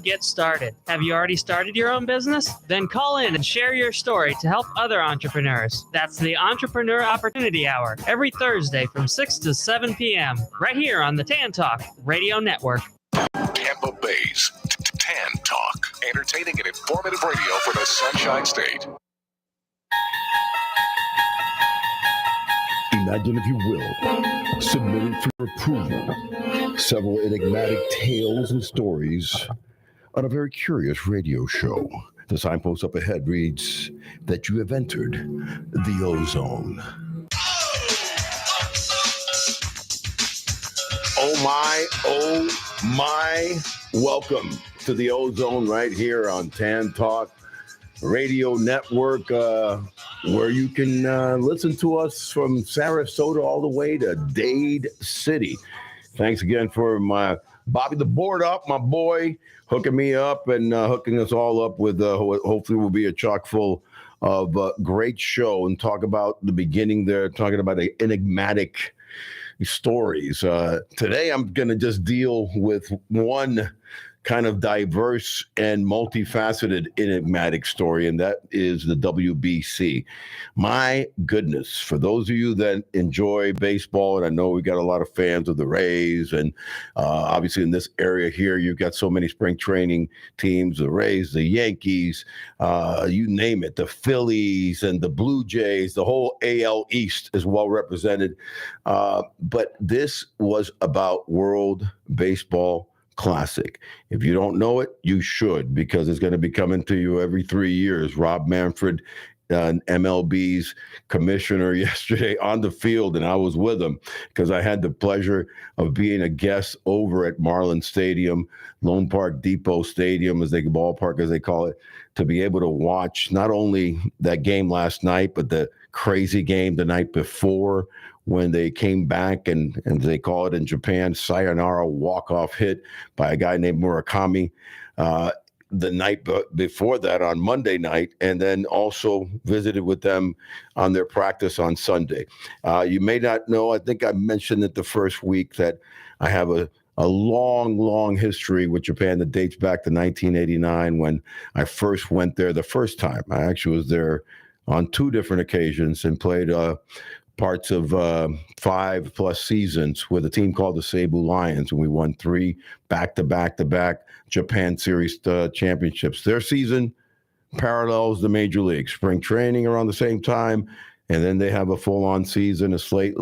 Get started. Have you already started your own business? Then call in and share your story to help other entrepreneurs. That's the Entrepreneur Opportunity Hour every Thursday from 6 to 7 p.m. right here on the Tan Talk Radio Network. Tampa Bay's Tan Talk, entertaining and informative radio for the Sunshine State. Imagine, if you will, submitting for approval several enigmatic tales and stories on a very curious radio show. The signpost up ahead reads that you have entered the ozone. Oh my, welcome to the ozone right here on Tan Talk Radio Network, where you can listen to us from Sarasota all the way to Dade City. Thanks again for my Bobby the Board Up, my boy, hooking me up and hooking us all up with hopefully will be a chock full of great show, and talk about the beginning there, talking about the enigmatic stories. Today I'm going to just deal with one kind of diverse and multifaceted enigmatic story, and that is the WBC. My goodness, for those of you that enjoy baseball, and I know we got a lot of fans of the Rays, and obviously in this area here, you've got so many spring training teams, the Rays, the Yankees, you name it, the Phillies and the Blue Jays, the whole AL East is well represented. But this was about World Baseball Classic. If you don't know it, you should, because it's going to be coming to you every 3 years. Rob Manfred, MLB's commissioner, yesterday on the field, and I was with him because I had the pleasure of being a guest over at Marlin Stadium, Lone Park Depot Stadium, ballpark as they call it, to be able to watch not only that game last night, but the crazy game the night before, when they came back and they call it in Japan, sayonara walk-off hit by a guy named Murakami the night before that on Monday night, and then also visited with them on their practice on Sunday. You may not know, I think I mentioned it the first week, that I have a long history with Japan that dates back to 1989 when I first went there the first time. I actually was there on 2 different occasions and played parts of 5+ seasons with a team called the Seibu Lions, and we won 3 back-to-back Japan Series championships. Their season parallels the major league. Spring training around the same time, and then they have a full-on season, a slate,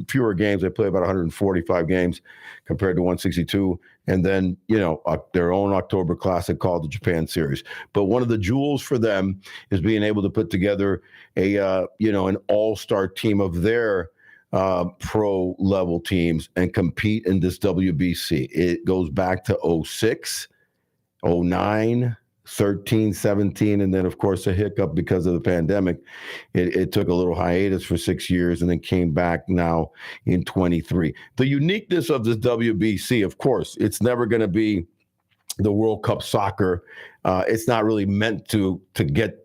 fewer games. They play about 145 games compared to 162, and then, their own October Classic called the Japan Series. But one of the jewels for them is being able to put together an all-star team of their pro level teams and compete in this WBC. It goes back to 06, 09, 13, 17, and then, of course, a hiccup because of the pandemic. It took a little hiatus for 6 years and then came back now in 23. The uniqueness of this WBC, of course, it's never going to be the World Cup soccer. It's not really meant to get,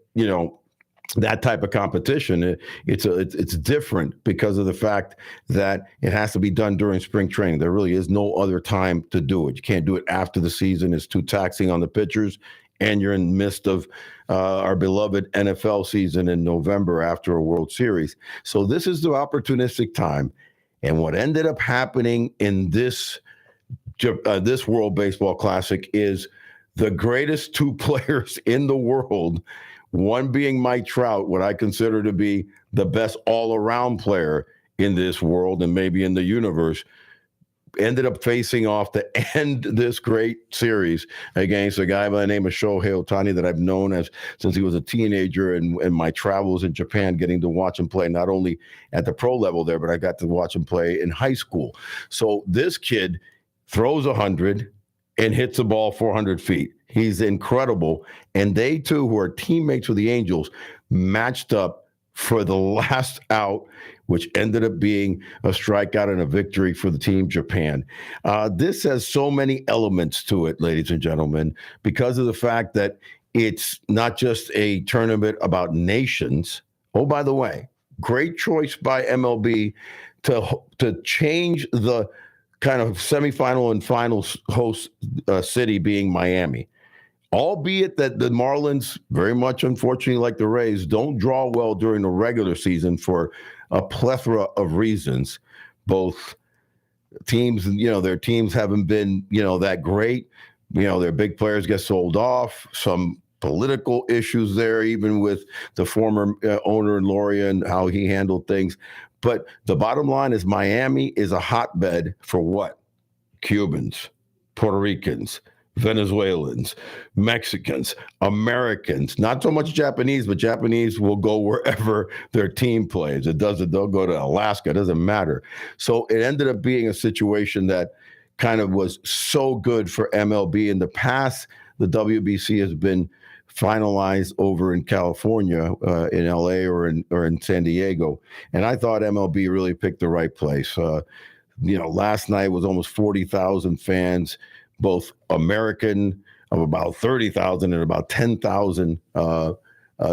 that type of competition. It's different because of the fact that it has to be done during spring training. There really is no other time to do it. You can't do it after the season. It's too taxing on the pitchers. And you're in the midst of our beloved NFL season in November after a World Series. So this is the opportunistic time. And what ended up happening in this World Baseball Classic is the greatest 2 players in the world, one being Mike Trout, what I consider to be the best all-around player in this world and maybe in the universe, ended up facing off to end this great series against a guy by the name of Shohei Ohtani that I've known since he was a teenager, and my travels in Japan, getting to watch him play not only at the pro level there, but I got to watch him play in high school. So this kid throws 100 and hits the ball 400 feet. He's incredible. And they two, who are teammates with the Angels, matched up for the last out, which ended up being a strikeout and a victory for the team Japan. This has so many elements to it, ladies and gentlemen, because of the fact that it's not just a tournament about nations. Oh, by the way, great choice by MLB to change the kind of semifinal and final host city being Miami. Albeit that the Marlins, very much unfortunately like the Rays, don't draw well during the regular season for a plethora of reasons. Both teams, their teams haven't been, that great. Their big players get sold off. Some political issues there, even with the former owner and Loria and how he handled things. But the bottom line is Miami is a hotbed for what? Cubans, Puerto Ricans, Venezuelans, Mexicans, Americans, not so much Japanese, but Japanese will go wherever their team plays. They'll go to Alaska, it doesn't matter. So it ended up being a situation that kind of was so good for MLB. In the past, the WBC has been finalized over in California, in LA or in San Diego. And I thought MLB really picked the right place. Last night was almost 40,000 fans, both American of about 30,000 and about 10,000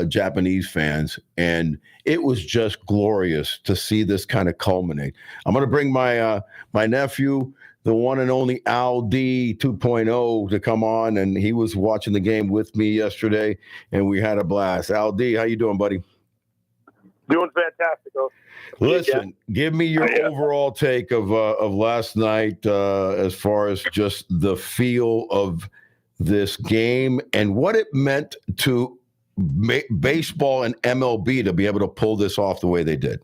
Japanese fans. And it was just glorious to see this kind of culminate. I'm going to bring my nephew, the one and only Al D 2.0, to come on. And he was watching the game with me yesterday, and we had a blast. Al D, how you doing, buddy? Doing fantastic. Listen, give me your overall take of last night as far as just the feel of this game and what it meant to baseball and MLB to be able to pull this off the way they did.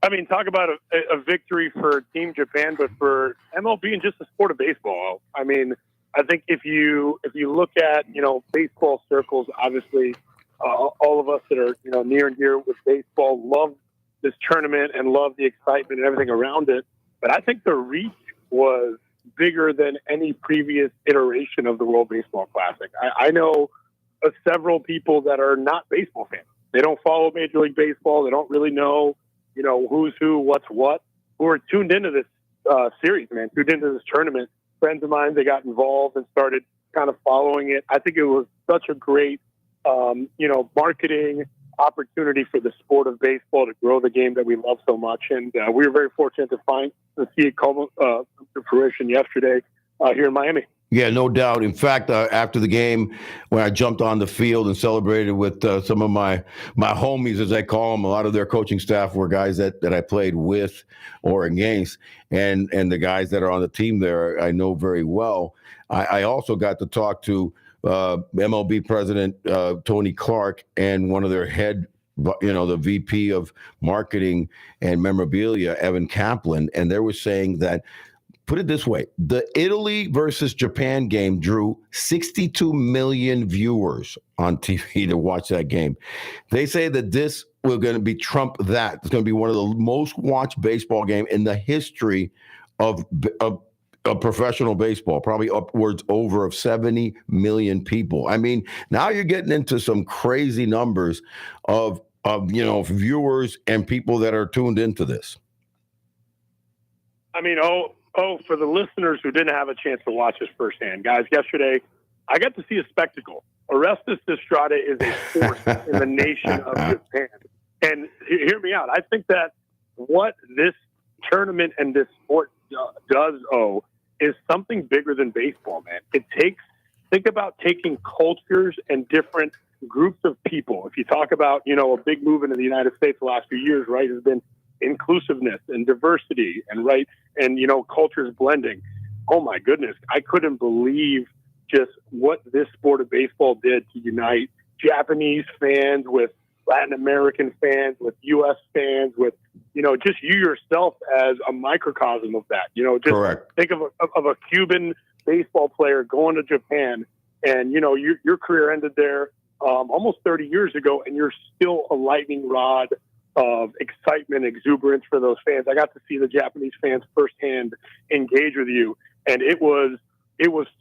I mean, talk about a victory for Team Japan, but for MLB and just the sport of baseball. I mean, I think if you look at, baseball circles, obviously all of us that are, near and dear with baseball love this tournament and love the excitement and everything around it. But I think the reach was bigger than any previous iteration of the World Baseball Classic. I know several people that are not baseball fans. They don't follow Major League Baseball. They don't really know, who's who, what's what, who are tuned into this series, man, tuned into this tournament. Friends of mine, they got involved and started kind of following it. I think it was such a great, marketing opportunity for the sport of baseball to grow the game that we love so much. And we were very fortunate to see it come to fruition yesterday here in Miami. Yeah, no doubt. In fact, after the game, when I jumped on the field and celebrated with some of my homies, as I call them, a lot of their coaching staff were guys that I played with or against, and the guys that are on the team there I know very well. I also got to talk to MLB president Tony Clark and one of their head, the VP of marketing and memorabilia, Evan Kaplan, and they were saying that, put it this way, the Italy versus Japan game drew 62 million viewers on TV to watch that game. They say that this was going to be trump that. It's going to be one of the most watched baseball game in the history of professional baseball, probably upwards over of 70 million people. I mean, now you're getting into some crazy numbers of viewers and people that are tuned into this. I mean, for the listeners who didn't have a chance to watch this firsthand, guys, yesterday I got to see a spectacle. Orestes Estrada is a force in the nation of Japan. And hear me out. I think that what this tournament and this sport does is something bigger than baseball, man. Think about taking cultures and different groups of people. If you talk about, a big movement in the United States the last few years, right, has been inclusiveness and diversity and cultures blending. Oh my goodness. I couldn't believe just what this sport of baseball did to unite Japanese fans with Latin American fans, with U.S. fans, with, just you yourself as a microcosm of that. Just Correct. Think of a Cuban baseball player going to Japan and, your career ended there almost 30 years ago, and you're still a lightning rod of excitement, exuberance for those fans. I got to see the Japanese fans firsthand engage with you, and it was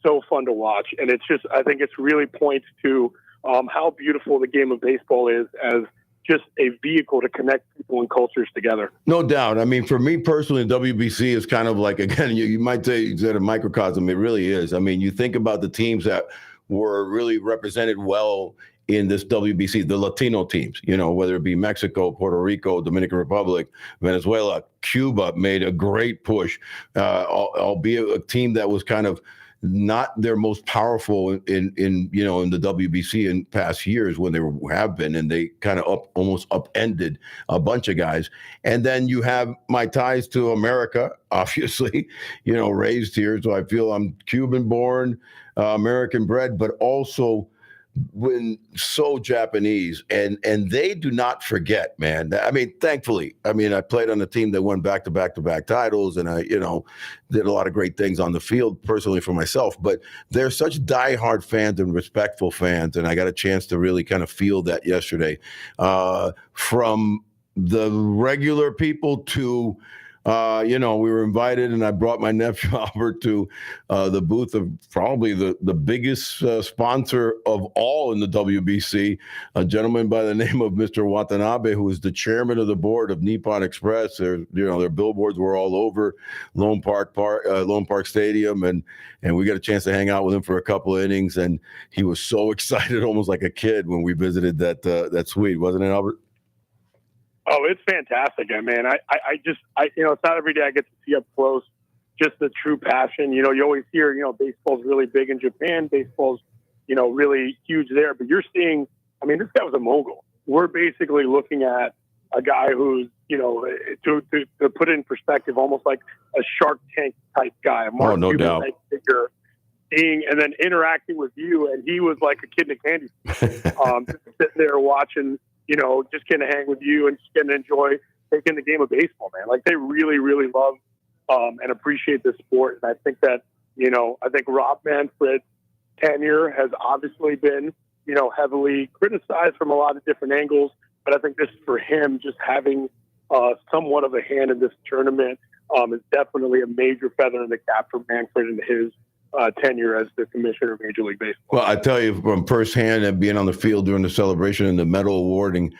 so fun to watch. And it's just, I think it's really points to how beautiful the game of baseball is as just a vehicle to connect people and cultures together. No doubt. I mean, for me personally, WBC is kind of like, again, you might say it's a microcosm. It really is. I mean, you think about the teams that were really represented well in this WBC, the Latino teams, whether it be Mexico, Puerto Rico, Dominican Republic, Venezuela, Cuba made a great push, albeit a team that was kind of not their most powerful in the WBC in past years when they have been, and they kind of almost upended a bunch of guys. And then you have my ties to America, obviously, raised here. So I feel I'm Cuban born, American bred, but also when so Japanese, and they do not forget, man. I mean, thankfully, I played on a team that won back-to-back titles, and I, did a lot of great things on the field personally for myself, but they're such diehard fans and respectful fans, and I got a chance to really kind of feel that yesterday, from the regular people to we were invited, and I brought my nephew Albert to the booth of probably the biggest sponsor of all in the WBC, a gentleman by the name of Mr. Watanabe, who is the chairman of the board of Nippon Express. Their billboards were all over Lone Park Stadium, and we got a chance to hang out with him for a couple of innings, and he was so excited, almost like a kid, when we visited that suite, wasn't it, Albert? Oh, it's fantastic, man. I it's not every day I get to see up close just the true passion. You always hear, baseball's really big in Japan. Baseball's, really huge there. But you're seeing, this guy was a mogul. We're basically looking at a guy who's, to put it in perspective, almost like a Shark Tank type guy, a Mark no Cuban doubt type figure, and then interacting with you. And he was like a kid in a candy store, just sitting there watching, just getting to hang with you and just getting to enjoy taking the game of baseball, man. Like, they really, really love and appreciate the sport. And I think that, I think Rob Manfred's tenure has obviously been, heavily criticized from a lot of different angles. But I think this, for him, just having somewhat of a hand in this tournament is definitely a major feather in the cap for Manfred and his tenure as the commissioner of Major League Baseball. Well, I tell you from firsthand, and being on the field during the celebration and the medal awarding,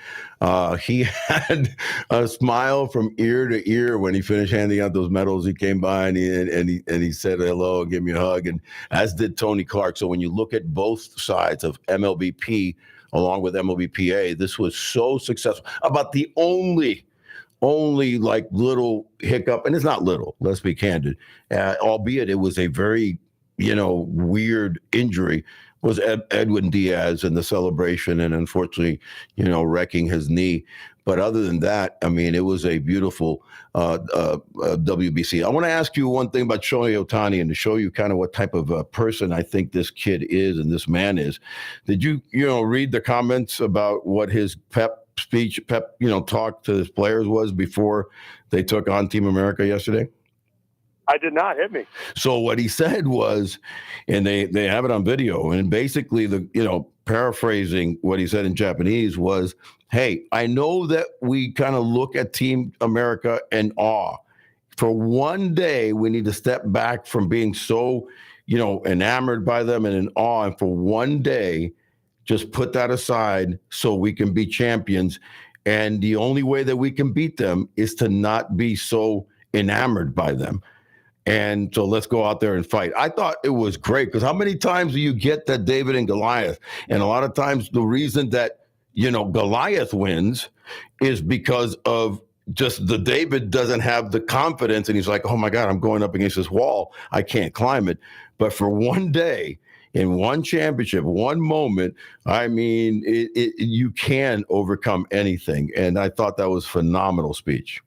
he had a smile from ear to ear when he finished handing out those medals. He came by and he said hello and gave me a hug, and as did Tony Clark. So when you look at both sides of MLBP along with MLBPA, this was so successful. About the only like little hiccup, and it's not little, let's be candid, albeit it was a very weird injury, was Edwin Diaz in the celebration, and unfortunately, wrecking his knee. But other than that, it was a beautiful WBC. I want to ask you one thing about Shohei Ohtani, and to show you kind of what type of a person I think this kid is and this man is. Did you, read the comments about what his pep talk to his players was before they took on Team America yesterday? I did not. Hit me. So what he said was, and they have it on video, and basically paraphrasing what he said in Japanese was, hey, I know that we kind of look at Team America in awe. For one day, we need to step back from being so, enamored by them and in awe. And for one day, just put that aside so we can be champions. And the only way that we can beat them is to not be so enamored by them. And so let's go out there and fight. I thought it was great, because how many times do you get that David and Goliath? And a lot of times the reason that, Goliath wins is because of just the David doesn't have the confidence, and he's like, oh my God, I'm going up against this wall. I can't climb it. But for one day, in one championship, one moment, you can overcome anything. And I thought that was phenomenal speech.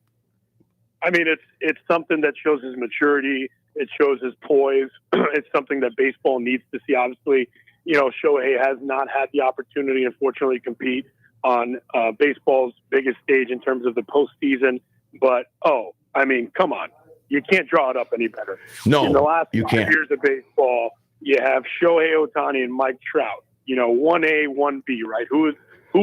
It's something that shows his maturity. It shows his poise. It's something that baseball needs to see. Obviously, Shohei has not had the opportunity, unfortunately, to compete on baseball's biggest stage in terms of the postseason. But, come on. You can't draw it up any better. No, in the last you 5 can't. years of baseball, you have Shohei Ohtani and Mike Trout, 1A, 1B, right? Who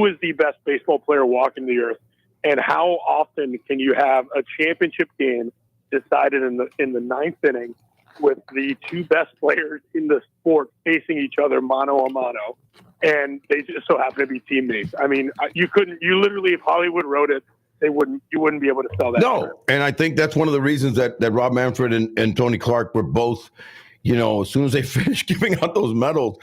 is the best baseball player walking the earth? And how often can you have a championship game decided in the ninth inning with the two best players in the sport facing each other mano a mano, and they just so happen to be teammates? You literally, if Hollywood wrote it, you wouldn't be able to sell that. No, and I think that's one of the reasons that Rob Manfred and Tony Clark were both, as soon as they finished giving out those medals,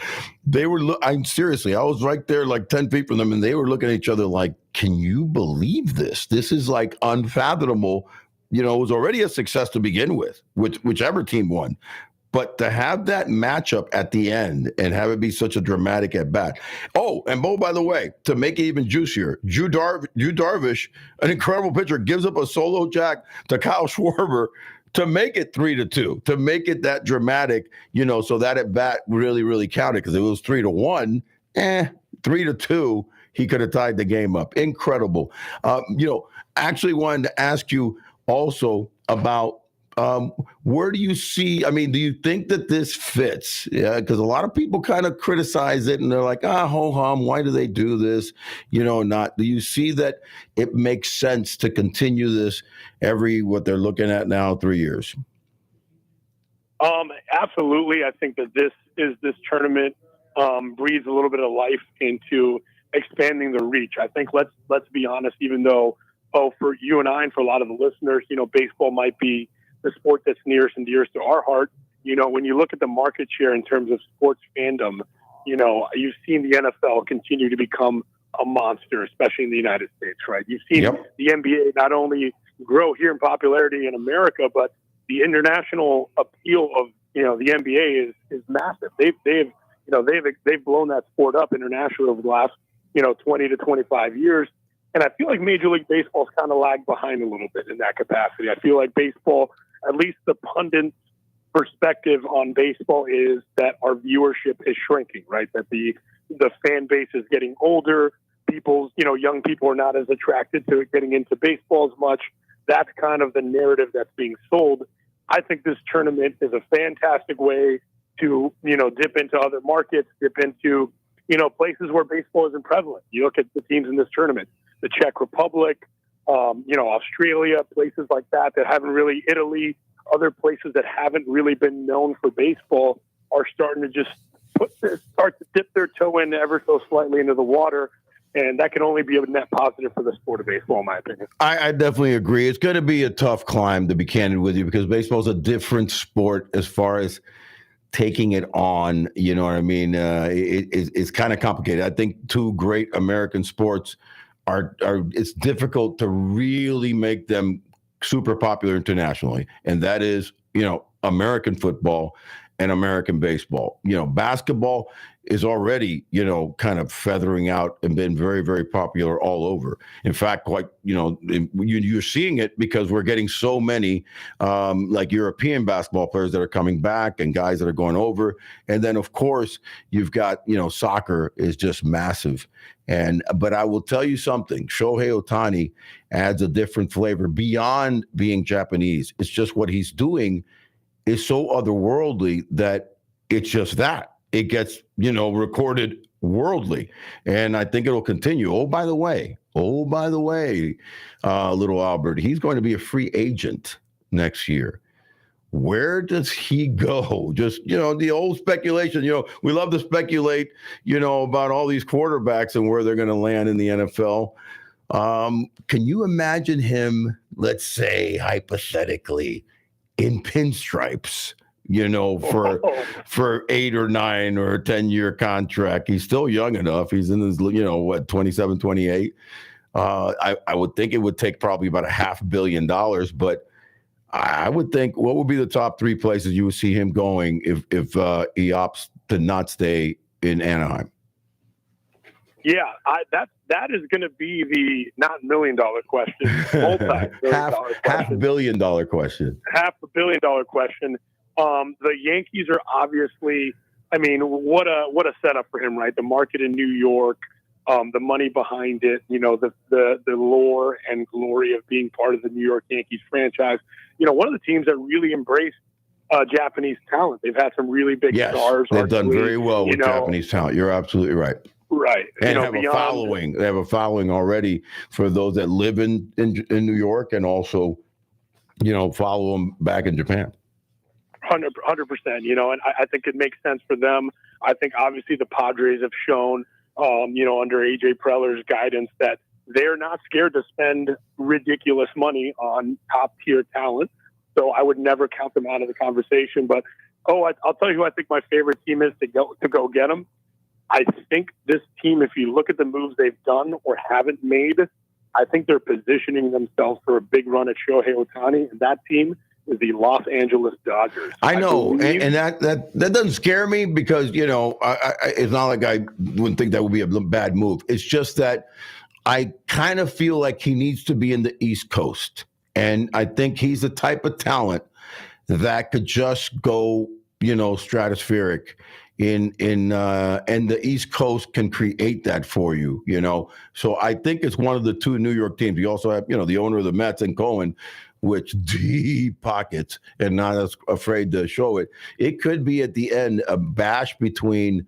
they were, I'm seriously, I was right there like 10 feet from them, and they were looking at each other like, can you believe this? This is like unfathomable. It was already a success to begin with, whichever team won. But to have that matchup at the end and have it be such a dramatic at bat. Oh, and by the way, to make it even juicier, Drew Darvish, an incredible pitcher, gives up a solo jack to Kyle Schwarber to make it 3-2, to make it that dramatic, so that at bat really, really counted, because it was 3-1, 3-2, he could have tied the game up. Incredible. Actually wanted to ask you also about where do you see, do you think that this fits? Yeah, because a lot of people kind of criticize it and they're like, ho-hum, why do they do this? Do you see that it makes sense to continue this what they're looking at now, 3 years? Absolutely. I think that this tournament breathes a little bit of life into expanding the reach. I think let's be honest, even though, for you and I and for a lot of the listeners, baseball might be the sport that's nearest and dearest to our heart. When you look at the market share in terms of sports fandom, you've seen the NFL continue to become a monster, especially in the United States, right? You've seen the NBA not only grow here in popularity in America, but the international appeal of, the NBA is massive. They've blown that sport up internationally over the last, 20 to 25 years. And I feel like Major League Baseball's kind of lagged behind a little bit in that capacity. I feel like baseball, at least the pundits' perspective on baseball, is that our viewership is shrinking, right? That the fan base is getting older. Young people are not as attracted to getting into baseball as much. That's kind of the narrative that's being sold. I think this tournament is a fantastic way to, dip into other markets, dip into, places where baseball isn't prevalent. You look at the teams in this tournament, the Czech Republic, Australia, places like that haven't really, Italy, other places that haven't really been known for baseball are starting to just start to dip their toe in ever so slightly into the water. And that can only be a net positive for the sport of baseball, in my opinion. I definitely agree. It's going to be a tough climb, to be candid with you, because baseball is a different sport as far as taking it on. You know what I mean? It's kind of complicated. I think two great American sports are it's difficult to really make them super popular internationally. And that is, American football and American baseball. Basketball is already, kind of feathering out and been very, very popular all over. In fact, you're seeing it because we're getting so many like European basketball players that are coming back and guys that are going over. And then, of course, you've got, soccer is just massive. But I will tell you something, Shohei Ohtani adds a different flavor beyond being Japanese. It's just what he's doing is so otherworldly that it's just that. It gets, recorded worldly. And I think it'll continue. Oh, by the way, little Albert, he's going to be a free agent next year. Where does he go? Just, the old speculation, we love to speculate, about all these quarterbacks and where they're going to land in the NFL. Can you imagine him, let's say, hypothetically, in pinstripes, for 8 or 9 or 10-year contract? He's still young enough. He's in his, 27, 28. I would think it would take probably about $500 million, but I would think, what would be the top 3 places you would see him going if he opts to not stay in Anaheim? Yeah, that is going to be the not $1 million question, $500 million question. $500 million question. The Yankees are obviously, what a setup for him, right? The market in New York, the money behind it, the lore and glory of being part of the New York Yankees franchise. One of the teams that really embraced Japanese talent. They've had some really big stars. They've done very well with Japanese talent. You're absolutely right. Right. And have a following. They have a following already for those that live in New York and also, follow them back in Japan. 100%, and I think it makes sense for them. I think obviously the Padres have shown, under AJ Preller's guidance, that they're not scared to spend ridiculous money on top tier talent. So I would never count them out of the conversation. But, I'll tell you who I think my favorite team is to go get him. I think this team, if you look at the moves they've done or haven't made, I think they're positioning themselves for a big run at Shohei Ohtani, and that team is the Los Angeles Dodgers. I know, and that doesn't scare me because, it's not like I wouldn't think that would be a bad move. It's just that I kind of feel like he needs to be in the East Coast, and I think he's the type of talent that could just go, stratospheric and the East Coast can create that for you, So I think it's one of the two New York teams. You also have, the owner of the Mets and Cohen, which deep pockets and not as afraid to show it. It could be at the end a bash between,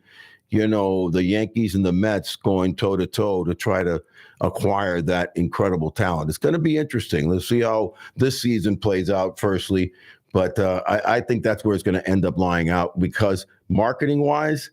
the Yankees and the Mets going toe to toe to try to acquire that incredible talent. It's going to be interesting. Let's see how this season plays out firstly. But I think that's where it's going to end up lying out because marketing wise,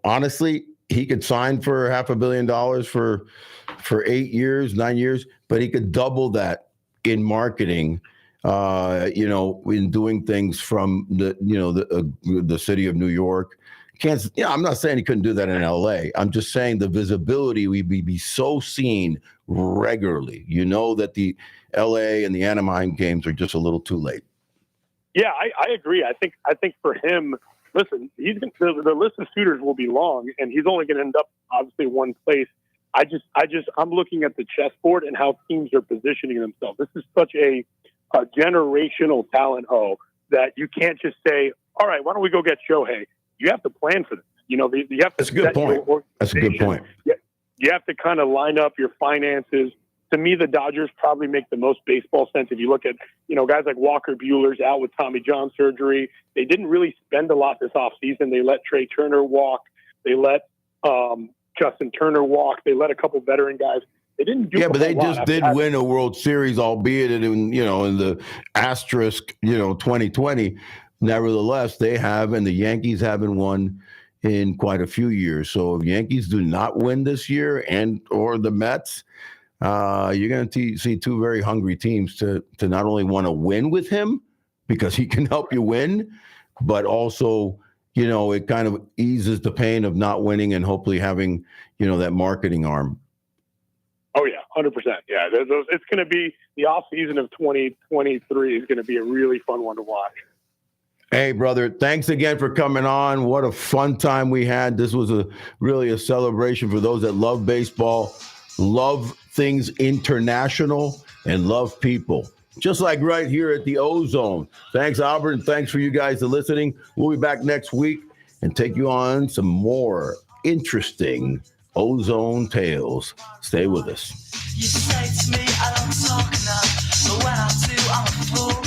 honestly, he could sign for $500 million for 8 years, 9 years, but he could double that in marketing, in doing things from the city of New York. I'm not saying he couldn't do that in LA. I'm just saying the visibility would be so seen regularly. That the LA and the Anaheim games are just a little too late. Yeah, I agree. I think for him, listen, the list of suitors will be long, and he's only going to end up obviously one place. I'm looking at the chessboard and how teams are positioning themselves. This is such a generational talent, that you can't just say, all right, why don't we go get Shohei? You have to plan for this. You have to. That's a good point. That's a good point. You have to kind of line up your finances. To me, the Dodgers probably make the most baseball sense. If you look at, guys like Walker Buehler's out with Tommy John surgery. They didn't really spend a lot this offseason. They let Trey Turner walk. They let Justin Turner walk. They let a couple veteran guys. They didn't do. Yeah, but they just did win a World Series, albeit in the asterisk 2020. Nevertheless, they have, and the Yankees haven't won in quite a few years. So if Yankees do not win this year or the Mets, you're going to see two very hungry teams to not only want to win with him because he can help you win, but also, it kind of eases the pain of not winning and hopefully having, that marketing arm. Oh, yeah, 100%. Yeah, it's going to be the offseason of 2023 is going to be a really fun one to watch. Hey, brother, thanks again for coming on. What a fun time we had. This was really a celebration for those that love baseball, love things international, and love people. Just like right here at the Ozone. Thanks, Albert, and thanks for you guys for listening. We'll be back next week and take you on some more interesting Ozone tales. Stay with us. You say to me, I don't talk enough, but when I do, I'm a fool.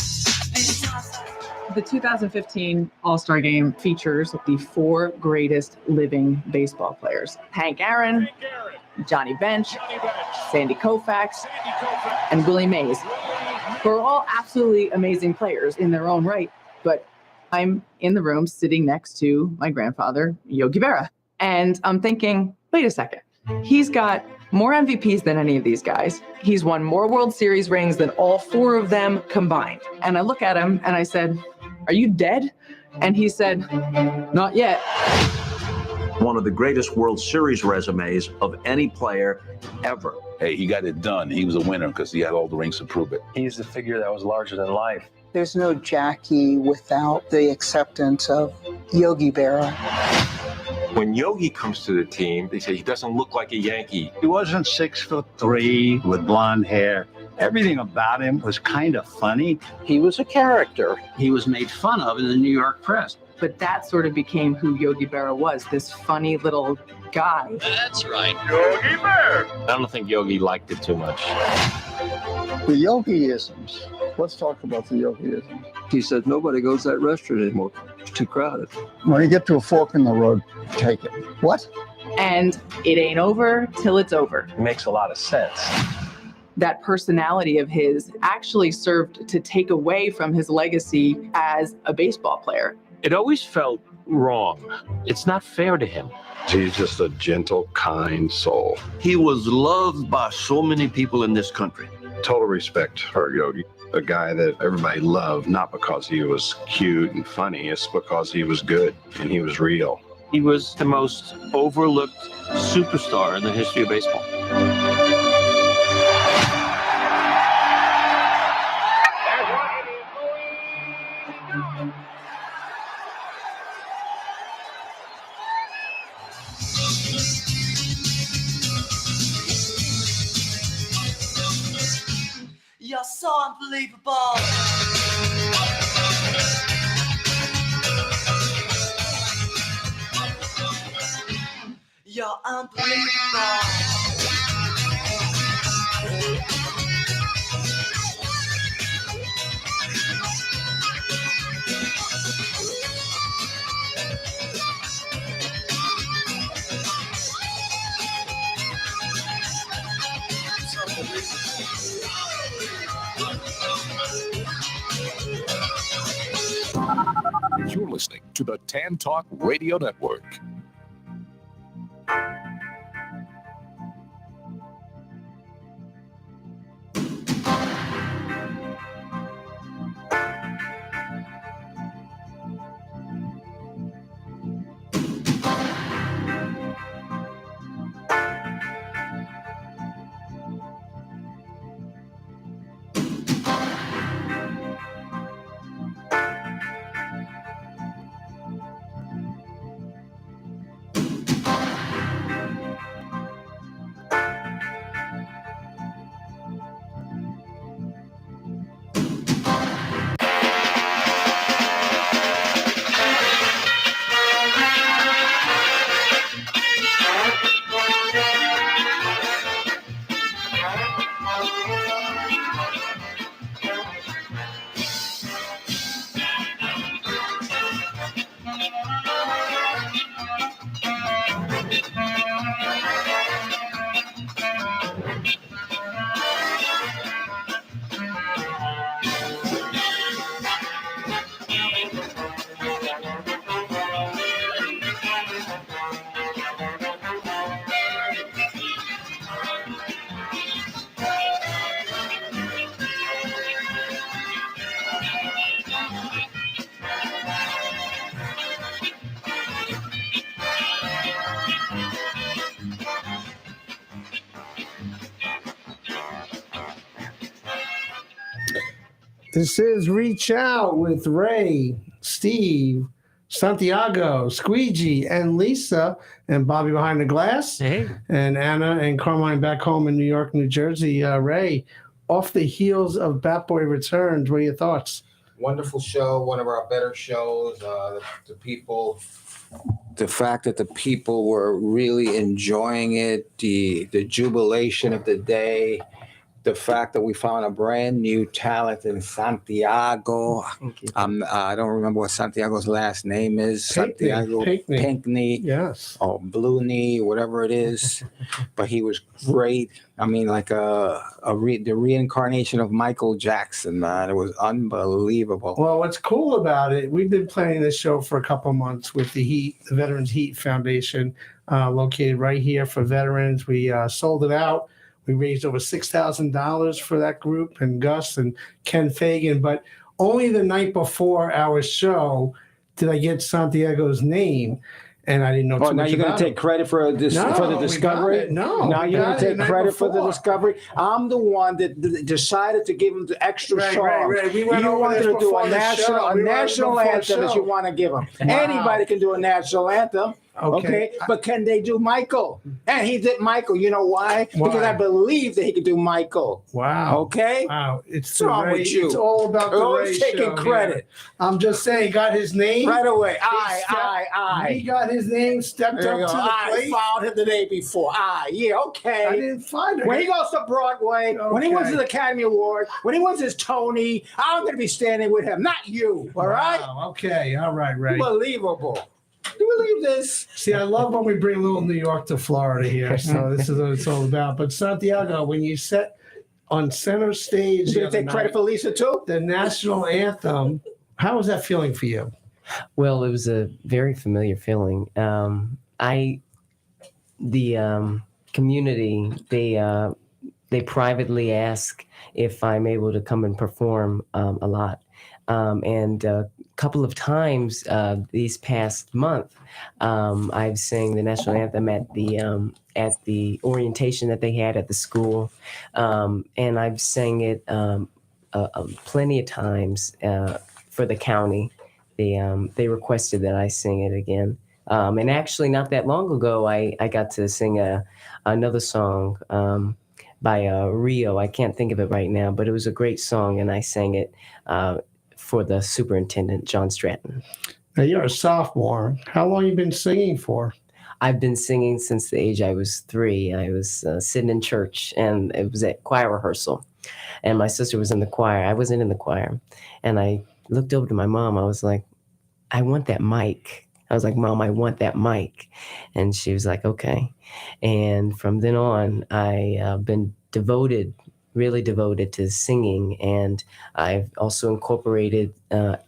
The 2015 All-Star Game features the four greatest living baseball players: Hank Aaron, Johnny Bench, Sandy Koufax, and Willie Mays, who are all absolutely amazing players in their own right. But I'm in the room sitting next to my grandfather, Yogi Berra, and I'm thinking, wait a second. He's got more MVPs than any of these guys. He's won more World Series rings than all four of them combined. And I look at him and I said, "Are you dead?" And he said, "Not yet." One of the greatest World Series resumes of any player ever. Hey, he got it done. He was a winner because he had all the rings to prove it. He's a figure that was larger than life. There's no Jackie without the acceptance of Yogi Berra. When Yogi comes to the team, they say he doesn't look like a Yankee. He wasn't 6'3" with blonde hair. Everything about him was kind of funny. He was a character. He was made fun of in the New York press. But that sort of became who Yogi Berra was, this funny little guy. That's right. Yogi Berra. I don't think Yogi liked it too much. The Yogi-isms. Let's talk about the Yogi-isms. He said, nobody goes to that restaurant anymore. It's too crowded. When you get to a fork in the road, take it. What? And it ain't over till it's over. It makes a lot of sense. That personality of his actually served to take away from his legacy as a baseball player. It always felt wrong. It's not fair to him. He's just a gentle, kind soul. He was loved by so many people in this country. Total respect for Yogi. a guy that everybody loved, not because he was cute and funny, it's because he was good and he was real. He was the most overlooked superstar in the history of baseball. You're so unbelievable. You're unbelievable. You're listening to the Tan Talk Radio Network. This is Reach Out with Ray, Steve, Santiago, Squeegee, and Lisa, and Bobby behind the glass. Hey. And Anna and Carmine back home in New York, New Jersey. Ray, off the heels of Bat Boy Returns, what are your thoughts? Wonderful show, one of our better shows. The people, the fact that the people were really enjoying it, the jubilation of the day, the fact that we found a brand new talent in Santiago. I don't remember what Santiago's last name is. Santiago Pinkney. Yes. Or Blue Knee, whatever it is. But he was great. I mean, like the reincarnation of Michael Jackson, man. It was unbelievable. Well, what's cool about it, we've been planning this show for a couple of months with the Veterans Heat Foundation, located right here for veterans. We sold it out. We raised over $6,000 for that group, and Gus and Ken Fagan. But only the night before our show did I get Santiago's name, and I didn't know too much about it. Now you're going to take credit for the discovery? Now you're going to take credit for the discovery? I'm the one that decided to give him the extra songs. Right. We went you over wanted this to do a before national anthem that you want to give him. Wow. Anybody can do a national anthem. Okay, but can they do Michael? And he did Michael. You know why? Because I believe that he could do Michael. Wow. Okay? Wow. What's wrong with you? It's all about the always Ray taking show credit. here. I'm just saying, got his name. Right away. I. He got his name, stepped up to the plate. I found him the day before. Yeah, okay. I didn't find him. When he goes to Broadway, when he wins his Academy Award, when he wins his Tony, I'm going to be standing with him, not you. All right? Okay. All right, Ray. Unbelievable. Do you believe this? See, I love when we bring little New York to Florida here. So this is what it's all about. But Santiago, when you sat on center stage, you take credit for Lisa too? The national anthem. How was that feeling for you? Well, it was a very familiar feeling. The community, they they privately ask if I'm able to come and perform a lot. And a couple of times these past month, I've sang the national anthem at the orientation that they had at the school, and I've sang it plenty of times for the county. They requested that I sing it again. And actually, not that long ago, I got to sing another song by Rio. I can't think of it right now, but it was a great song, and I sang it for the superintendent, John Stratton. Now, you're a sophomore. How long have you been singing for? I've been singing since the age I was 3. I was sitting in church, and it was at choir rehearsal. And my sister was in the choir. I wasn't in the choir. And I looked over to my mom. I was like, I want that mic. I was like, Mom, I want that mic. And she was like, okay. And from then on, I've been really devoted to singing. And I've also incorporated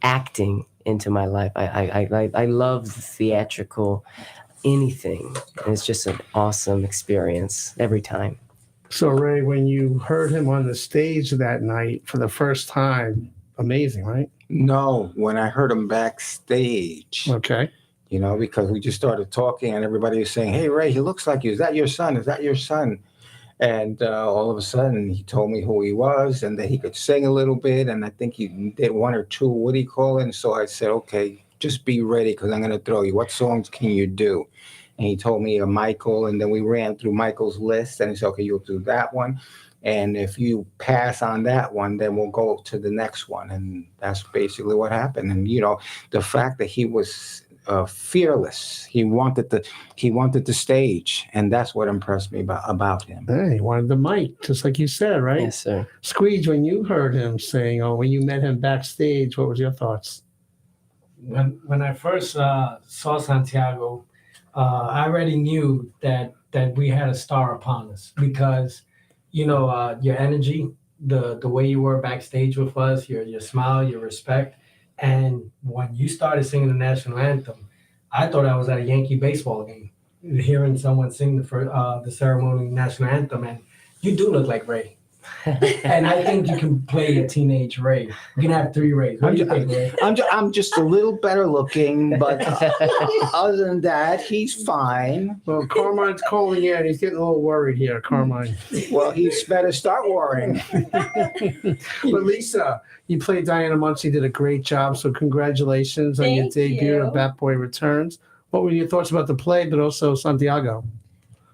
acting into my life. I love theatrical anything. It's just an awesome experience every time. So, Ray, when you heard him on the stage that night for the first time, amazing, right? No, when I heard him backstage. Okay. Because we just started talking and everybody was saying, hey, Ray, he looks like you. Is that your son? Is that your son? And all of a sudden he told me who he was and that he could sing a little bit. And I think he did 1 or 2, what do you call it? And so I said, okay, just be ready because I'm going to throw you. What songs can you do? And he told me Michael, and then we ran through Michael's list, and he said, okay, you'll do that one. And if you pass on that one, then we'll go to the next one. And that's basically what happened. And, the fact that he was fearless, he wanted the stage, and that's what impressed me about him. Hey, he wanted the mic, just like you said, right? Yes, sir. Squeege, when you heard him sing, or when you met him backstage, what was your thoughts? When I first saw Santiago, I already knew that we had a star upon us because, your energy, the way you were backstage with us, your smile, your respect. And when you started singing the national anthem, I thought I was at a Yankee baseball game, hearing someone sing the ceremony national anthem. And you do look like Ray. And I think you can play a teenage Ray. You can have 3 Rays. What do you think, Ray? I'm just a little better looking, but other than that, he's fine. Well, Carmine's calling in. He's getting a little worried here, Carmine. Well, he's better start worrying. But Lisa, you played Diana Muncie, did a great job. So congratulations on your debut of Bat Boy Returns. What were your thoughts about the play, but also Santiago?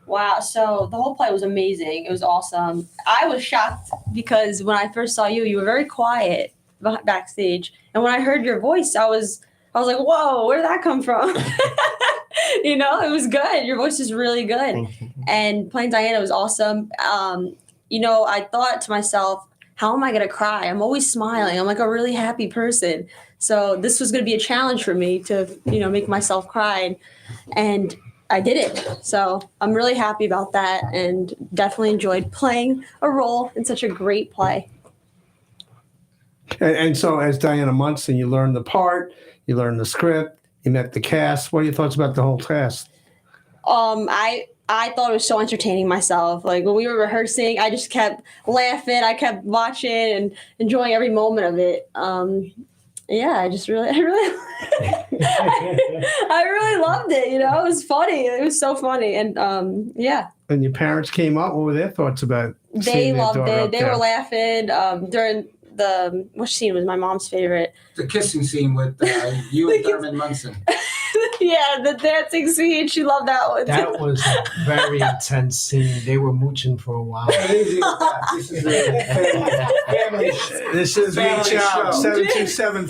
Wow, so the whole play was amazing. It was awesome. I was shocked because when I first saw you, you were very quiet backstage. And when I heard your voice, I was like, whoa, where did that come from? It was good. Your voice is really good. And playing Diana was awesome. I thought to myself, how am I going to cry? I'm always smiling. I'm like a really happy person. So this was going to be a challenge for me to, make myself cry. And I did it. So I'm really happy about that and definitely enjoyed playing a role in such a great play. And so as Diana Munson, you learned the part, you learned the script, you met the cast. What are your thoughts about the whole cast? I thought it was so entertaining myself. Like when we were rehearsing, I just kept laughing. I kept watching and enjoying every moment of it. I really I really loved it. It was funny. It was so funny. And And your parents came up. What were their thoughts about? They loved it. They were laughing during which scene was my mom's favorite? The kissing scene with you and Thurman Munson. Yeah, the dancing scene. She loved that one. That was a very intense scene. They were mooching for a while. This is a family This is family reach out show.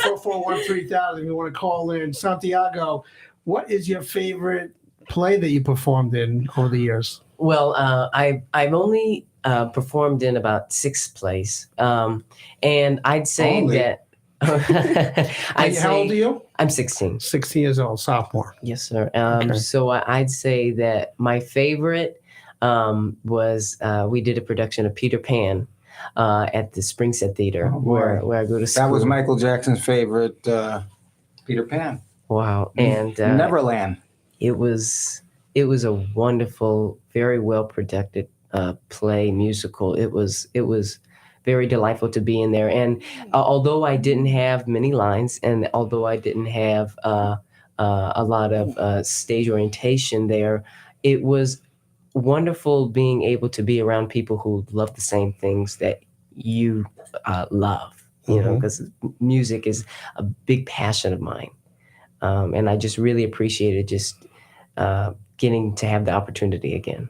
727-441-3000. If you want to call in. Santiago, what is your favorite play that you performed in over the years? Well, I've only performed in about 6 plays, and I'd say Only? that. How old are you? I'm 16. 16 years old, sophomore. Yes, sir. Okay. So I'd say that my favorite was we did a production of Peter Pan at the Springset Theater, where I go to school. That was Michael Jackson's favorite, Peter Pan. Wow, and Neverland. It was a wonderful, very well protected play musical. It was very delightful to be in there. And although I didn't have many lines, and although I didn't have a lot of stage orientation there, it was wonderful being able to be around people who love the same things that you love, you know, because music is a big passion of mine. And I just really appreciated just getting to have the opportunity again.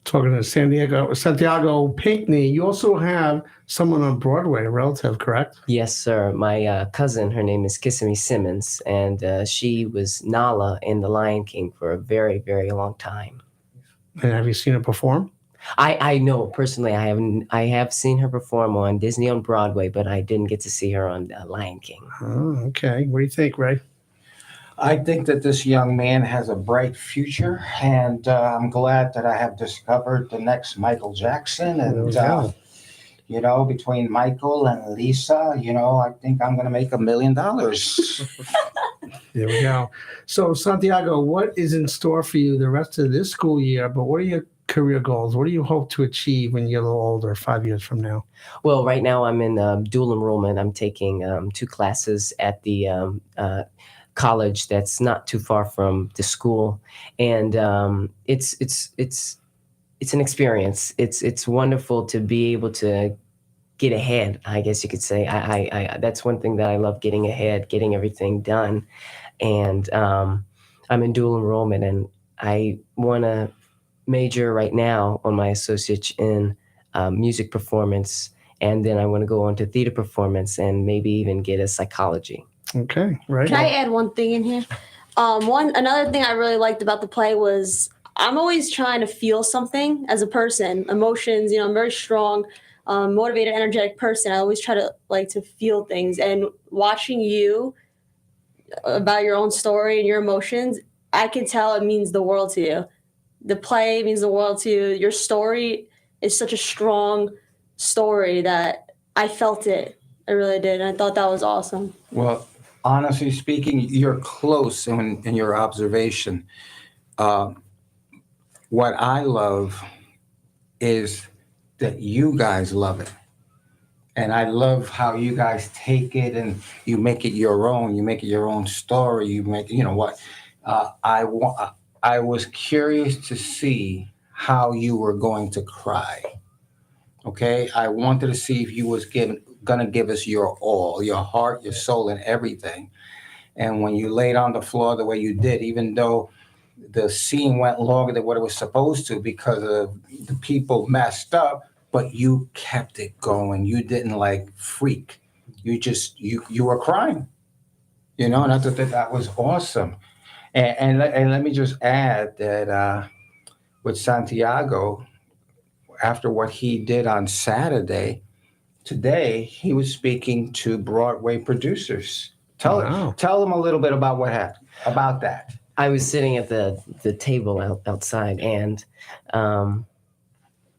Talking to Santiago Pinckney, you also have someone on Broadway, a relative, correct? Yes, sir. My cousin, her name is Kissimmee Simmons, and she was Nala in The Lion King for a very, very long time. And have you seen her perform? I know personally. I have seen her perform on Disney on Broadway, but I didn't get to see her on Lion King. Oh, okay. What do you think, Ray? I think that this young man has a bright future, and I'm glad that I have discovered the next Michael Jackson. And, you know, between Michael and Lisa, you know, I think I'm going to make $1 million. There we go. So, Santiago, what is in store for you the rest of this school year? But what are your career goals? What do you hope to achieve when you're a little older, 5 years from now? Well, right now I'm in dual enrollment. I'm taking 2 classes at the college that's not too far from the school, and it's an experience. It's wonderful to be able to get ahead, I guess you could say. I that's one thing that I love, getting ahead, getting everything done. And I'm in dual enrollment, and I want to major right now on my associate in music performance, and then I want to go on to theater performance and maybe even get a psychology. Okay, right. Can I add one thing in here? Another thing I really liked about the play was I'm always trying to feel something as a person, emotions. You know, I'm very strong, motivated, energetic person. I always try to feel things, and watching you about your own story and your emotions, I can tell it means the world to you. The play means the world to you. Your story is such a strong story that I felt it. I really did. And I thought that was awesome. Well, honestly speaking, you're close in your observation. What I love is that you guys love it. And I love how you guys take it and you make it your own. You make it your own story. You make, you know what? I was curious to see how you were going to cry. Okay? I wanted to see if you was going to give us your all, your heart, your soul, and everything. And when you laid on the floor the way you did, even though the scene went longer than what it was supposed to because of the people messed up, but you kept it going. You didn't freak. You were crying, you know, and I thought that was awesome. And let me just add that with Santiago, after what he did on Saturday, today he was speaking to Broadway producers. Tell them a little bit about what happened, about that. I was sitting at the table outside, and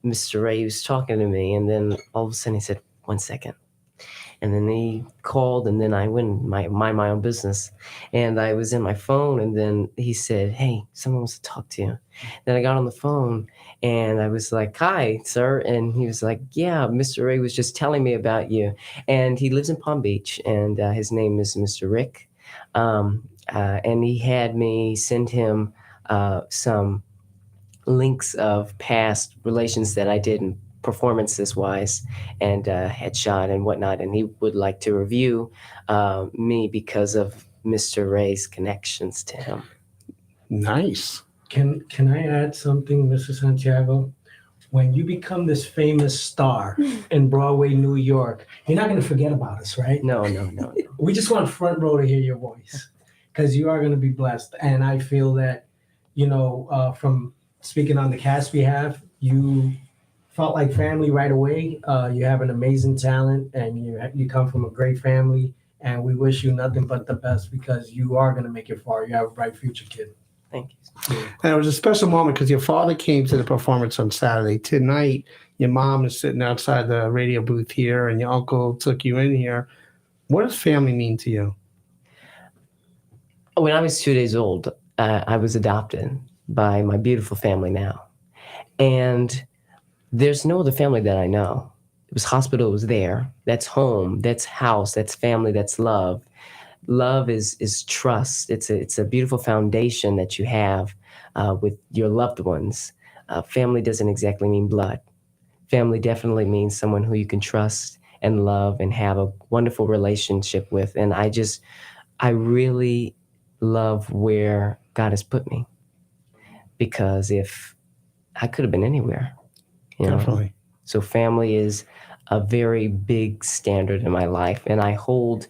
Mr. Ray was talking to me, and then all of a sudden he said, "1 second." And then he called, and then I went mind my own business. And I was in my phone, and then he said, "Hey, someone wants to talk to you." Then I got on the phone, and I was like, "Hi, sir." And he was like, "Yeah, Mr. Ray was just telling me about you." And he lives in Palm Beach, and his name is Mr. Rick. And he had me send him some links of past relations that I did in performances wise and headshot and whatnot, and he would like to review me because of Mr. Ray's connections to him. Nice. Can I add something, Mr. Santiago? When you become this famous star in Broadway, New York, you're not going to forget about us, right? No. We just want front row to hear your voice because you are going to be blessed. And I feel that, you know, from speaking on the cast behalf, you felt like family right away. You have an amazing talent, and you come from a great family, and we wish you nothing but the best because you are going to make it far. You have a bright future, kid. Thank you. And it was a special moment because your father came to the performance on Saturday. Tonight, your mom is sitting outside the radio booth here, and your uncle took you in here. What does family mean to you? When I was 2 days old, I was adopted by my beautiful family now. And There's no other family that I know. It was hospital, it was there. That's home, that's house, that's family, that's love. Love is trust. It's a beautiful foundation that you have with your loved ones. Family doesn't exactly mean blood. Family definitely means someone who you can trust and love and have a wonderful relationship with. And I really love where God has put me, because if I could have been anywhere, you know? Definitely. So family is a very big standard in my life, and I hold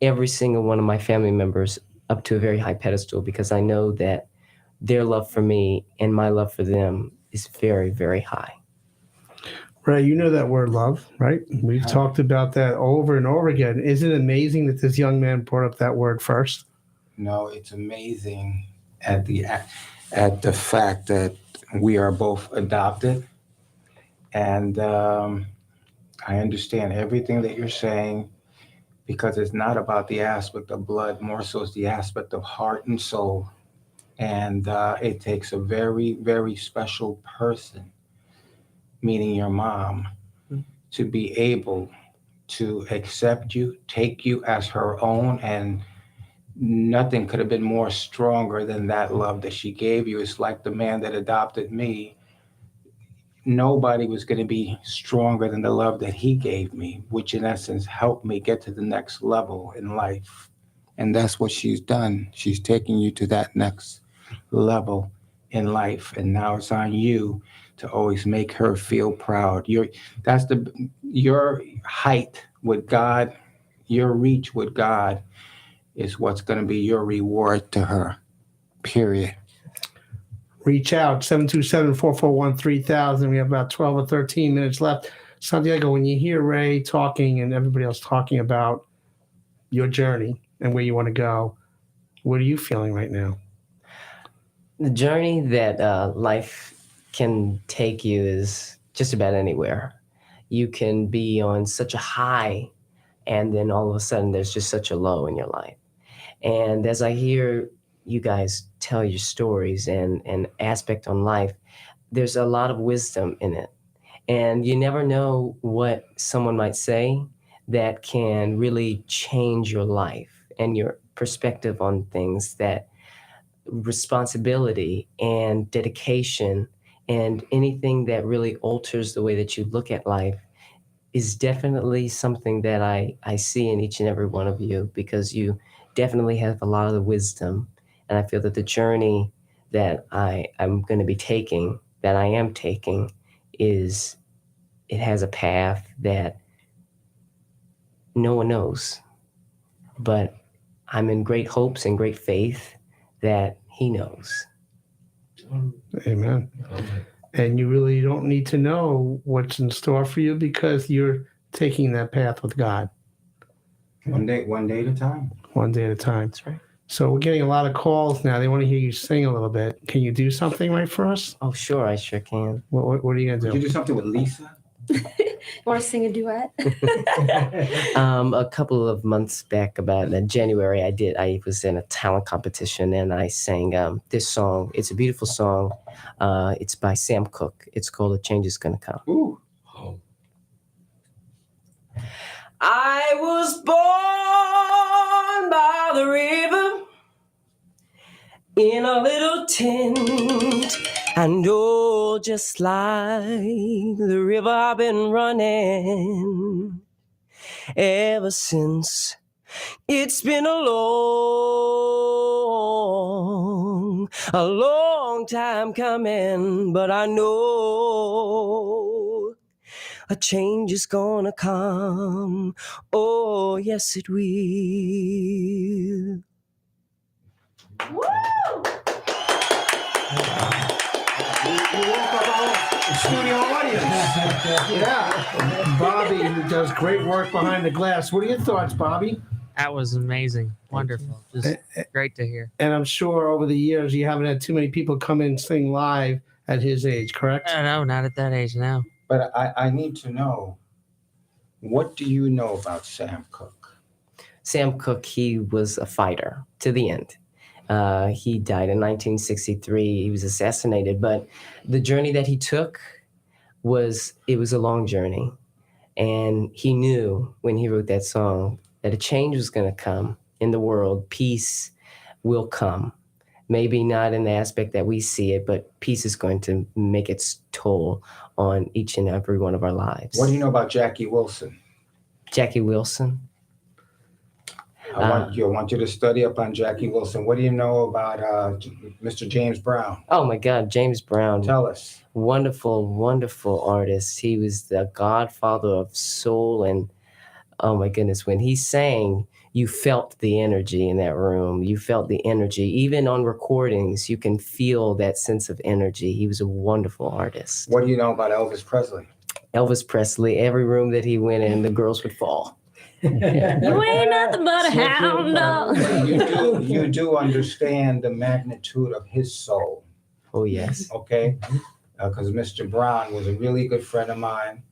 every single one of my family members up to a very high pedestal, because I know that their love for me and my love for them is very, very high. Right, you know that word love, right? We've talked about that over and over again. Isn't it amazing that this young man brought up that word first? No, it's amazing at the fact that we are both adopted, and I understand everything that you're saying, because it's not about the aspect of blood, more so it's the aspect of heart and soul. And it takes a very, very special person, meaning your mom, to be able to accept you, take you as her own, and nothing could have been more stronger than that love that she gave you. It's like the man that adopted me. Nobody was going to be stronger than the love that he gave me, which in essence helped me get to the next level in life. And that's what she's done. She's taking you to that next level in life. And now it's on you to always make her feel proud. Your height with God, your reach with God is what's going to be your reward to her, period. Reach out, 727-441-3000. We have about 12 or 13 minutes left. Santiago, when you hear Ray talking and everybody else talking about your journey and where you want to go, what are you feeling right now? The journey that life can take you is just about anywhere. You can be on such a high, and then all of a sudden there's just such a low in your life. And as I hear you guys tell your stories and aspect on life, there's a lot of wisdom in it. And you never know what someone might say that can really change your life and your perspective on things. That responsibility and dedication and anything that really alters the way that you look at life is definitely something that I see in each and every one of you, because you definitely have a lot of the wisdom. And I feel that the journey that I'm going to be taking, that I am taking, it has a path that no one knows. But I'm in great hopes and great faith that he knows. Amen. And you really don't need to know what's in store for you, because you're taking that path with God. One day at a time. One day at a time. That's right. So we're getting a lot of calls now. They want to hear you sing a little bit. Can you do something right for us? Oh, sure. I sure can. What are you going to do? Could you do something with Lisa? You want to sing a duet? A couple of months back, about January, I was in a talent competition, and I sang this song. It's a beautiful song. It's by Sam Cooke. It's called "A Change Is Gonna Come." Ooh. Oh. I was born by the river in a little tent, and oh, just like the river I've been running ever since. It's been a long time coming, but I know a change is gonna come. Oh, yes, it will. You woke up all the studio audience. Yeah. Bobby does great work behind the glass. What are your thoughts, Bobby? That was amazing. Wonderful. Just great to hear. And I'm sure over the years you haven't had too many people come in and sing live at his age, correct? No, not at that age now. But I need to know, what do you know about Sam Cooke? Sam Cooke, he was a fighter to the end. He died in 1963. He was assassinated. But the journey that he took it was a long journey. And he knew when he wrote that song that a change was going to come in the world. Peace will come. Maybe not in the aspect that we see it, but peace is going to make its toll on each and every one of our lives. What do you know about Jackie Wilson? Jackie Wilson? I want you to study up on Jackie Wilson. What do you know about Mr. James Brown? Oh my God, James Brown. Tell us. Wonderful, wonderful artist. He was the godfather of soul. And oh my goodness, when he sang, you felt the energy in that room. You felt the energy. Even on recordings, you can feel that sense of energy. He was a wonderful artist. What do you know about Elvis Presley? Elvis Presley, every room that he went in, the girls would fall. You ain't nothing but a hound dog. You do understand the magnitude of his soul. Oh, yes. Okay? Because Mr. Brown was a really good friend of mine,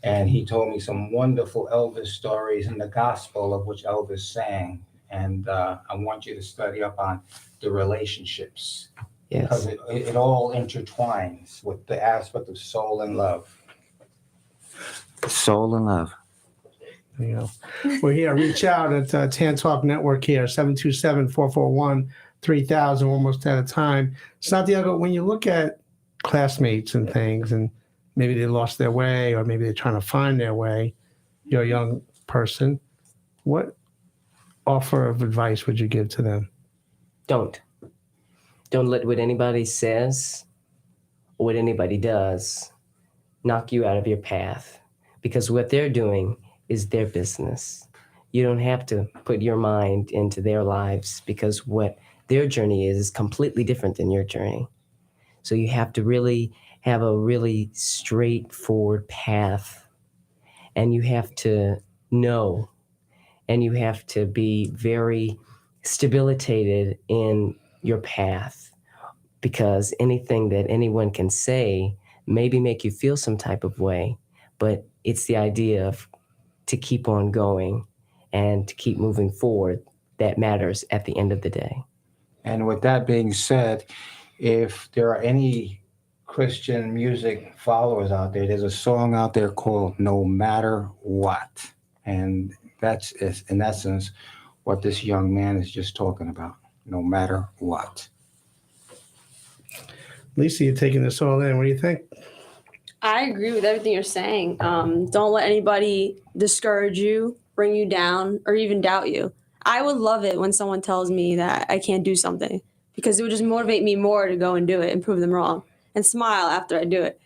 and he told me some wonderful Elvis stories in the gospel of which Elvis sang. And I want you to study up on the relationships. Yes. Because it all intertwines with the aspect of soul and love. Soul and love. There you go. We're here. Reach out at TAN Talk Network here, 727-441-3000. We're almost out of time. Santiago, when you look at classmates and things, and maybe they lost their way, or maybe they're trying to find their way, you're a young person, what offer of advice would you give to them? Don't let what anybody says or what anybody does knock you out of your path, because what they're doing is their business. You don't have to put your mind into their lives, because what their journey is completely different than your journey. So you have to really have a really straightforward path, and you have to know, and you have to be very stabilitated in your path, because anything that anyone can say maybe make you feel some type of way, but it's the idea of to keep on going and to keep moving forward that matters at the end of the day. And with that being said, if there are any Christian music followers out there, there's a song out there called No Matter What. And that's, in essence, what this young man is just talking about. No matter what. Lisa, you're taking this all in. What do you think? I agree with everything you're saying. Don't let anybody discourage you, bring you down, or even doubt you. I would love it when someone tells me that I can't do something, because it would just motivate me more to go and do it and prove them wrong and smile after I do it.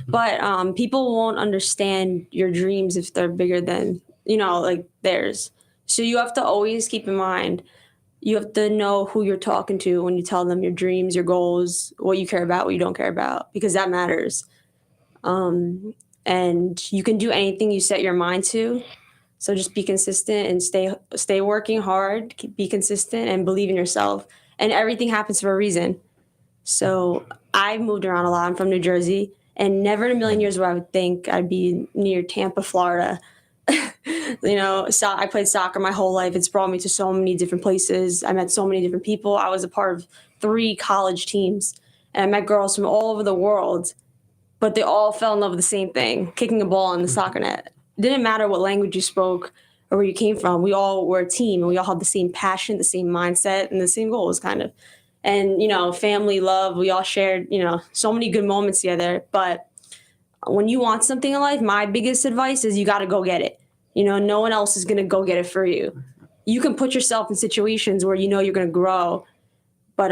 But people won't understand your dreams if they're bigger than, like theirs. So you have to always keep in mind, you have to know who you're talking to when you tell them your dreams, your goals, what you care about, what you don't care about, because that matters. And you can do anything you set your mind to. So just be consistent and stay working hard, be consistent and believe in yourself. And everything happens for a reason. So I've moved around a lot. I'm from New Jersey, and never in a million years would I would think I'd be near Tampa, Florida. So I played soccer my whole life. It's brought me to so many different places. I met so many different people. I was a part of 3 college teams, and I met girls from all over the world, but they all fell in love with the same thing, kicking a ball in the soccer net. It didn't matter what language you spoke or where you came from. We all were a team, and we all had the same passion, the same mindset, and the same goals, kind of. And, family, love, we all shared, so many good moments together. But when you want something in life, my biggest advice is you got to go get it. No one else is going to go get it for you. You can put yourself in situations where you're going to grow. But,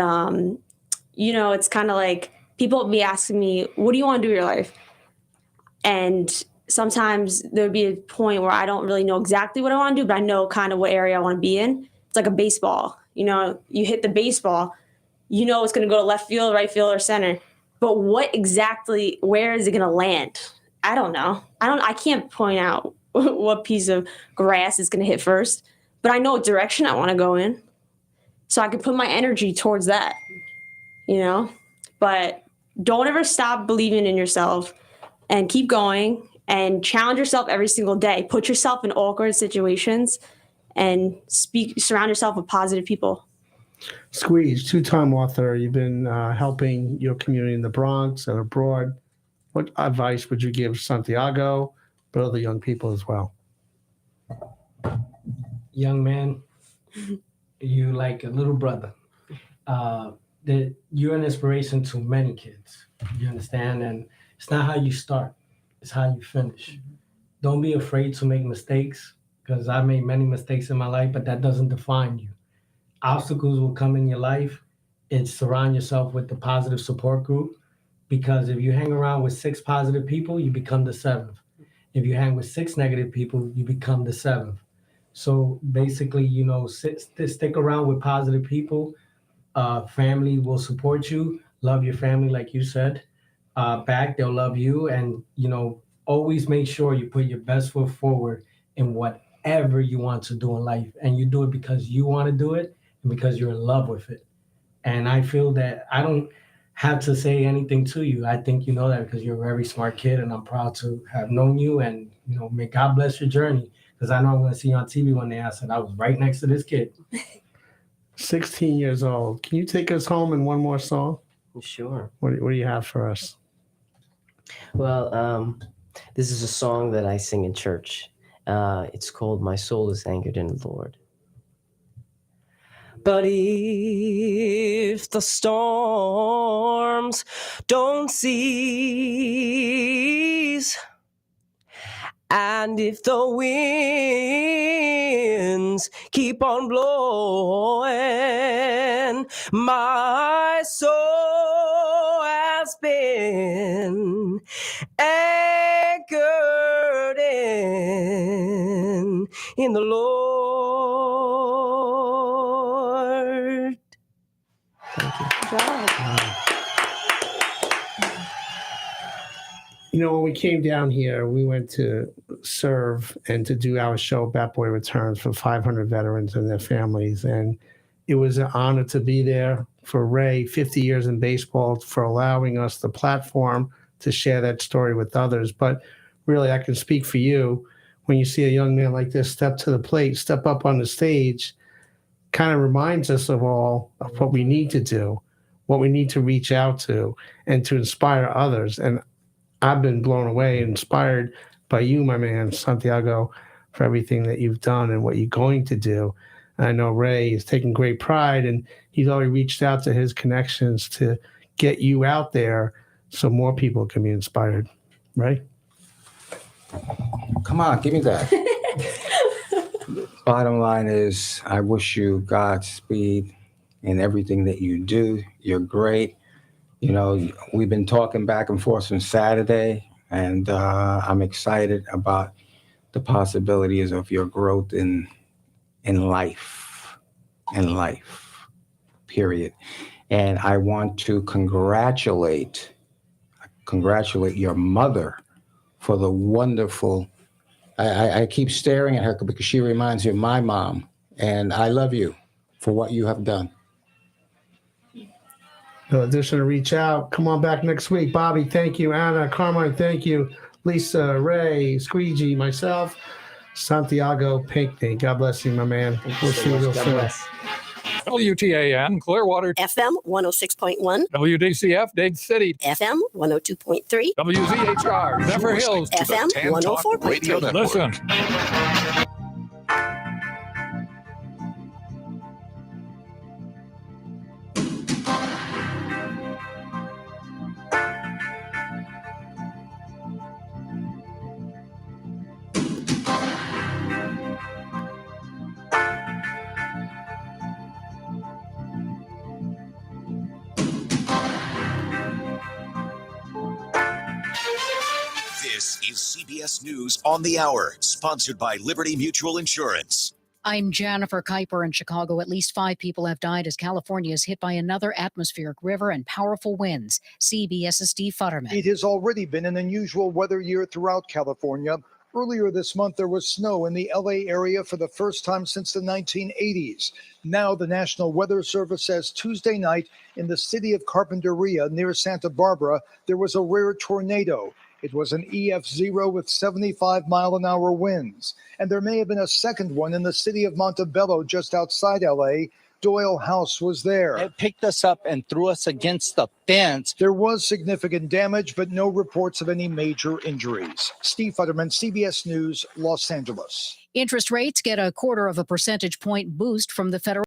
it's kind of like people be asking me, what do you want to do with your life? And sometimes there would be a point where I don't really know exactly what I want to do, but I know kind of what area I want to be in. It's like a baseball. You hit the baseball, it's going to go to left field, right field, or center. But where is it going to land? I don't know. I can't point out what piece of grass is going to hit first, but I know what direction I want to go in. So I can put my energy towards that, But don't ever stop believing in yourself, and keep going and challenge yourself every single day. Put yourself in awkward situations and surround yourself with positive people. Squeeze, 2-time author. You've been helping your community in the Bronx and abroad. what advice would you give Santiago, but other young people as well? Young man, you like a little brother. That you're an inspiration to many kids. You understand? And it's not how you start, it's how you finish. Don't be afraid to make mistakes, because I made many mistakes in my life, but that doesn't define you. Obstacles will come in your life. It's surround yourself with the positive support group, because if you hang around with 6 positive people, you become the 7th. If you hang with 6 negative people, you become the 7th. So basically, stick around with positive people. Family will support you. Love your family, like you said. Back, they'll love you. And, always make sure you put your best foot forward in whatever you want to do in life. And you do it because you want to do it and because you're in love with it. And I feel that I don't have to say anything to you. I think you know that because you're a very smart kid, and I'm proud to have known you. And, may God bless your journey, because I know I'm going to see you on TV one day. I said, I was right next to this kid. 16 years old. Can you take us home in one more song? Sure. What do you have for us? Well, this is a song that I sing in church. It's called My Soul is Anchored in the Lord. But if the storms don't cease, and if the winds keep on blowing, my soul has been anchored in the Lord. Thank you. Good job. When we came down here, we went to serve and to do our show, Bat Boy Returns, for 500 veterans and their families. And it was an honor to be there for Ray, 50 years in baseball, for allowing us the platform to share that story with others. But really, I can speak for you. When you see a young man like this step to the plate, step up on the stage, kind of reminds us of all of what we need to do, what we need to reach out to, and to inspire others. And I've been blown away, inspired by you, my man, Santiago, for everything that you've done and what you're going to do. And I know Ray is taking great pride, and he's already reached out to his connections to get you out there so more people can be inspired. Right? Come on, give me that. Bottom line is, I wish you Godspeed in everything that you do. You're great. We've been talking back and forth since Saturday, and I'm excited about the possibilities of your growth in life, period. And I want to congratulate your mother for the wonderful, I keep staring at her because she reminds me of my mom, and I love you for what you have done. No addition to reach out. Come on back next week. Bobby, thank you. Anna, Carmine, thank you. Lisa, Ray, Squeegee, myself, Santiago Pinckney. God bless you, my man. We'll see you real soon. WTAN, Clearwater. FM 106.1. WDCF, Dade City. FM 102.3. WZHR, Zephyrhills. FM 104.3. Listen. This is CBS News on the Hour, sponsored by Liberty Mutual Insurance. I'm Jennifer Kuiper in Chicago. At least 5 people have died as California is hit by another atmospheric river and powerful winds. CBS's Steve Futterman. It has already been an unusual weather year throughout California. Earlier this month, there was snow in the LA area for the first time since the 1980s. Now, the National Weather Service says Tuesday night in the city of Carpinteria near Santa Barbara, there was a rare tornado. It was an EF0 with 75-mile-an-hour winds. And there may have been a second one in the city of Montebello, just outside LA. Doyle House was there. It picked us up and threw us against the fence. There was significant damage, but no reports of any major injuries. Steve Futterman, CBS News, Los Angeles. Interest rates get a 0.25 percentage point boost from the Federal